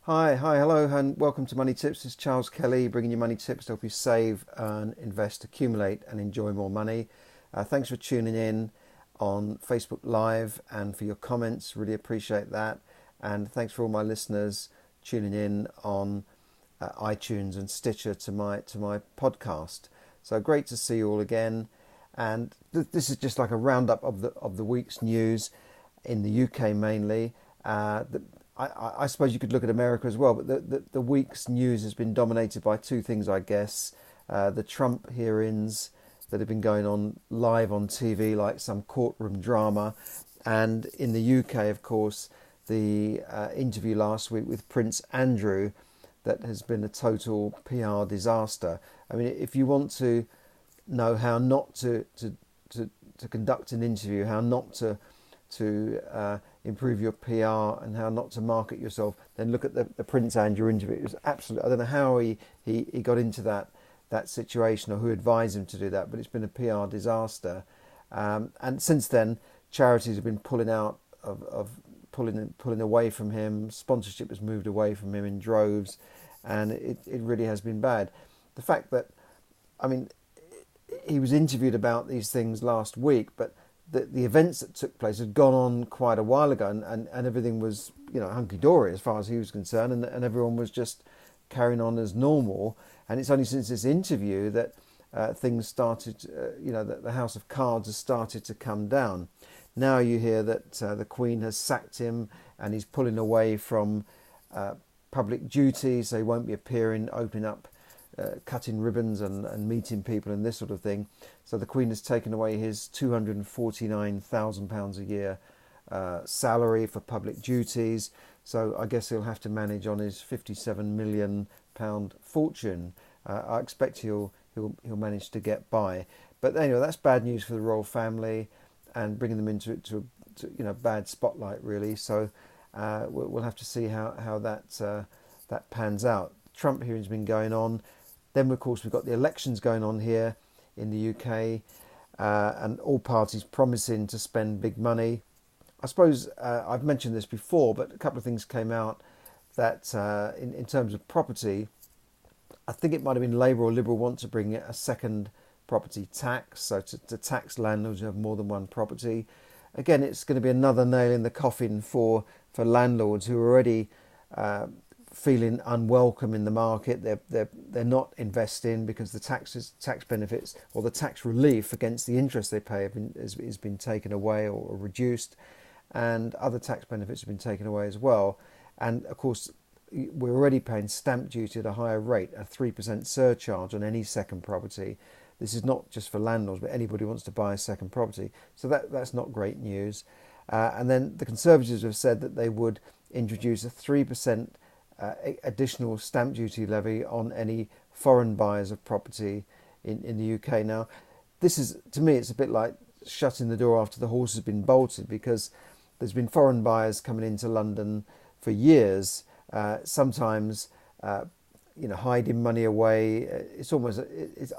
Hello, and welcome to Money Tips. This is Charles Kelly bringing you money tips to help you save, earn, invest, accumulate, and enjoy more money. Thanks for tuning in on Facebook Live and for your comments. Really appreciate that. And thanks for all my listeners tuning in on iTunes and Stitcher to my podcast. So great to see you all again. And this is just like a roundup of the week's news in the UK mainly. I suppose you could look at America as well, but the week's news has been dominated by two things, I guess. The Trump hearings that have been going on live on TV like some courtroom drama. And in the UK, of course, the interview last week with Prince Andrew that has been a total PR disaster. I mean, if you want to know how not to conduct an interview, how not to improve your PR and how not to market yourself, then look at the Prince Andrew interview. It was absolutely, I don't know how he got into that situation or who advised him to do that, but it's been a PR disaster. And since then, charities have been pulling out of pulling away from him. Sponsorship has moved away from him in droves, and it really has been bad. The fact that, I mean, he was interviewed about these things last week, but the events that took place had gone on quite a while ago, and everything was, hunky-dory as far as he was concerned, and everyone was just carrying on as normal. And it's only since this interview that things started, that the House of Cards has started to come down. Now you hear that the Queen has sacked him and he's pulling away from public duties, so he won't be appearing, opening up, cutting ribbons and meeting people and this sort of thing. So the Queen has taken away his £249,000 a year salary for public duties. So I guess he'll have to manage on his £57 million fortune. I expect he'll manage to get by. But anyway, that's bad news for the royal family and bringing them into bad spotlight really. So we'll have to see how that pans out. Trump hearing's been going on. Then, of course, we've got the elections going on here in the UK, and all parties promising to spend big money. I suppose I've mentioned this before, but a couple of things came out that in terms of property, I think it might have been Labour or Liberal want to bring a second property tax, so to tax landlords who have more than one property. Again, it's going to be another nail in the coffin for landlords who are already feeling unwelcome in the market. They're not investing because the tax benefits or the tax relief against the interest they pay has been taken away or reduced, and other tax benefits have been taken away as well. And of course, we're already paying stamp duty at a higher rate, a 3% surcharge on any second property. This is not just for landlords, but anybody who wants to buy a second property. So that's not great news. And then the Conservatives have said that they would introduce a 3% additional stamp duty levy on any foreign buyers of property in the UK. Now, this is, to me, it's a bit like shutting the door after the horse has been bolted, because there's been foreign buyers coming into London for years, sometimes hiding money away. It's almost,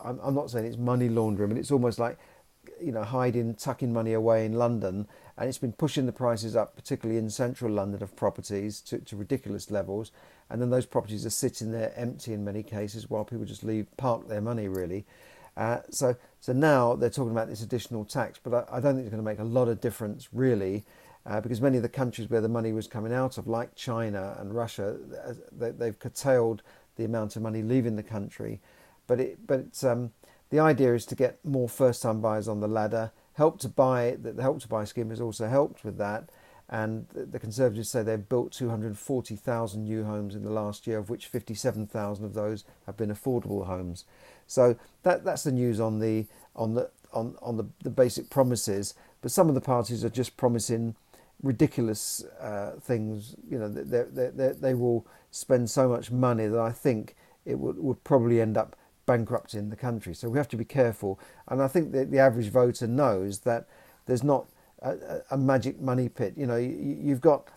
I'm not saying it's money laundering, but it's almost like tucking money away in London, and it's been pushing the prices up, particularly in central London, of properties to ridiculous levels. And then those properties are sitting there empty in many cases while people just park their money really. So now they're talking about this additional tax, but I don't think it's going to make a lot of difference really, because many of the countries where the money was coming out of, like China and Russia, they've curtailed the amount of money leaving the country. But the idea is to get more first-time buyers on the ladder. The Help to Buy scheme has also helped with that, and the Conservatives say they've built 240,000 new homes in the last year, of which 57,000 of those have been affordable homes. So that's the news on the basic promises. But some of the parties are just promising ridiculous things. They will spend so much money that I think it would probably end up bankrupting the country. So we have to be careful. And I think that the average voter knows that there's not a magic money pit. You've got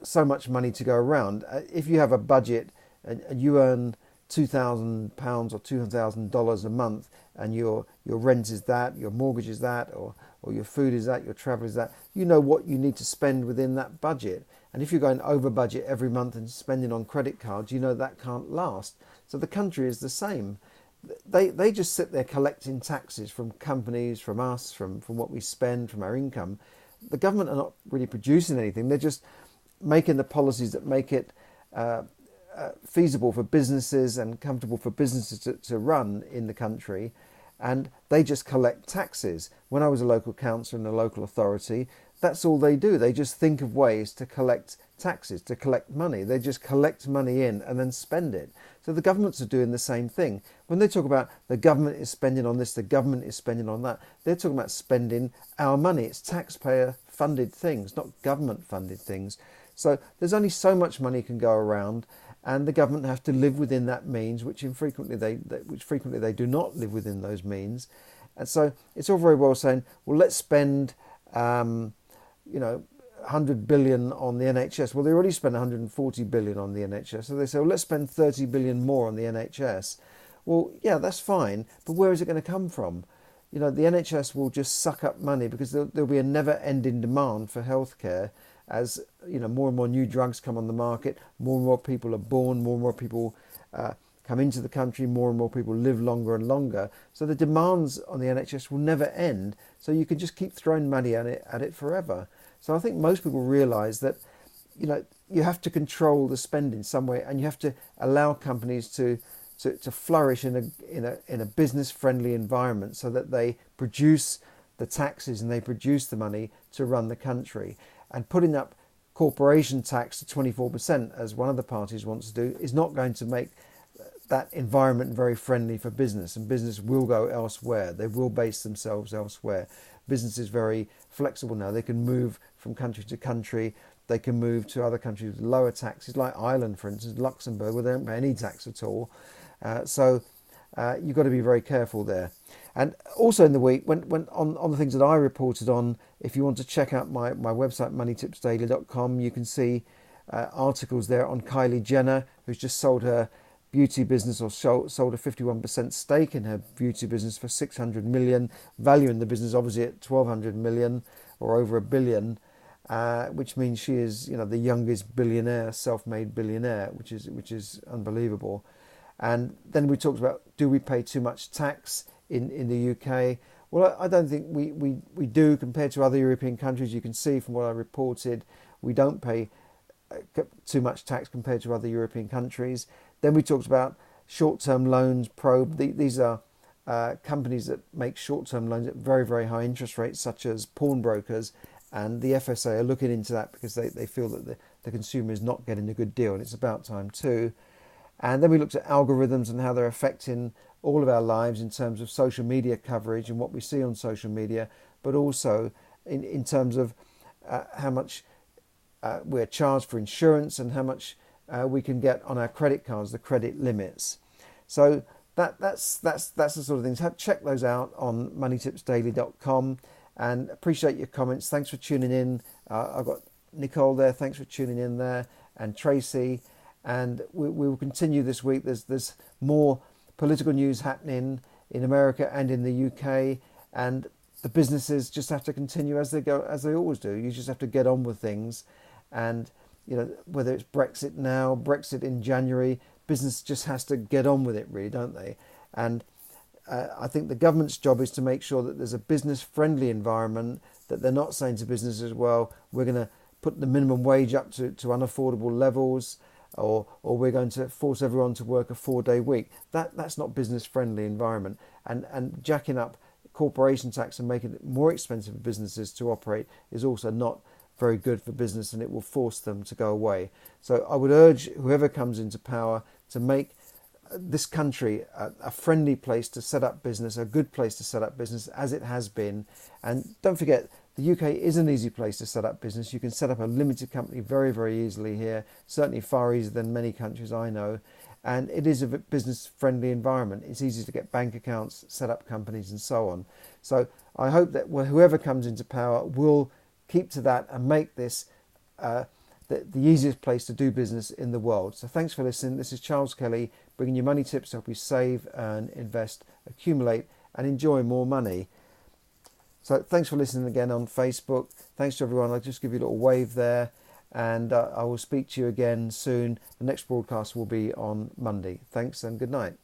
so much money to go around. If you have a budget and you earn £2,000 or $2,000 a month, and your rent is that, your mortgage is that, or or your food is that, your travel is that. You know what you need to spend within that budget. And if you're going over budget every month and spending on credit cards, you know that can't last. So the country is the same. They just sit there collecting taxes from companies, from us, from what we spend, from our income. The government are not really producing anything. They're just making the policies that make it feasible for businesses and comfortable for businesses to run in the country. And they just collect taxes. When I was a local councillor in a local authority, that's all they do. They just think of ways to collect taxes, to collect money. They just collect money in and then spend it. So the governments are doing the same thing. When they talk about the government is spending on this, the government is spending on that, they're talking about spending our money. It's taxpayer-funded things, not government-funded things. So there's only so much money can go around, and the government have to live within that means, which frequently they do not live within those means. And so it's all very well saying, well, let's spend 100 billion on the NHS. Well, they already spent 140 billion on the NHS. So they say, well, let's spend 30 billion more on the NHS. Well, yeah, that's fine. But where is it going to come from? The NHS will just suck up money because there'll be a never-ending demand for healthcare as, more and more new drugs come on the market, more and more people are born, more and more people come into the country, more and more people live longer and longer. So the demands on the NHS will never end. So you can just keep throwing money at it forever. So I think most people realise that, you have to control the spending some way, and you have to allow companies to flourish in a business-friendly environment so that they produce the taxes and they produce the money to run the country. And putting up corporation tax to 24%, as one of the parties wants to do, is not going to make that environment very friendly for business, and business will go elsewhere. They will base themselves elsewhere. Business is very flexible now. They can move from country to country. They can move to other countries with lower taxes, like Ireland, for instance, Luxembourg, where they don't pay any tax at all. So you've got to be very careful there. And also in the week, when on the things that I reported on, if you want to check out my website, moneytipsdaily.com, you can see articles there on Kylie Jenner, who's just sold her beauty business, or sold a 51% stake in her beauty business for 600 million, value in the business obviously at 1,200 million or over $1 billion, which means she is, the youngest billionaire, self-made billionaire, which is unbelievable. And then we talked about, do we pay too much tax in the UK? Well, I don't think we do compared to other European countries. You can see from what I reported, we don't pay too much tax compared to other European countries. Then we talked about short-term loans, Probe. These are companies that make short-term loans at very, very high interest rates, such as pawnbrokers, and the FSA are looking into that because they feel that the consumer is not getting a good deal, and it's about time too. And then we looked at algorithms and how they're affecting all of our lives in terms of social media coverage and what we see on social media, but also in terms of how much we're charged for insurance and how much we can get on our credit cards, the credit limits. So that's the sort of things. Check those out on moneytipsdaily.com, and appreciate your comments. Thanks for tuning in. I've got Nicole there. Thanks for tuning in there, and Tracy. And we will continue this week. There's more political news happening in America and in the UK, and the businesses just have to continue as they always do. You just have to get on with things, and whether it's Brexit now, Brexit in January, business just has to get on with it, really, don't they? And I think the government's job is to make sure that there's a business-friendly environment, that they're not saying to businesses, well, we're going to put the minimum wage up to unaffordable levels, or we're going to force everyone to work a 4-day week. That's not business-friendly environment. And jacking up corporation tax and making it more expensive for businesses to operate is also not very good for business, and it will force them to go away. So I would urge whoever comes into power to make this country a friendly place to set up business, a good place to set up business, as it has been. And don't forget, the UK is an easy place to set up business. You can set up a limited company very, very easily here, certainly far easier than many countries I know. And it is a business-friendly environment. It's easy to get bank accounts, set up companies and so on. So I hope that whoever comes into power will keep to that and make this the easiest place to do business in the world. So thanks for listening. This is Charles Kelly, bringing you money tips to help you save, earn, invest, accumulate and enjoy more money. So thanks for listening again on Facebook. Thanks to everyone. I'll just give you a little wave there, and I will speak to you again soon. The next broadcast will be on Monday. Thanks and good night.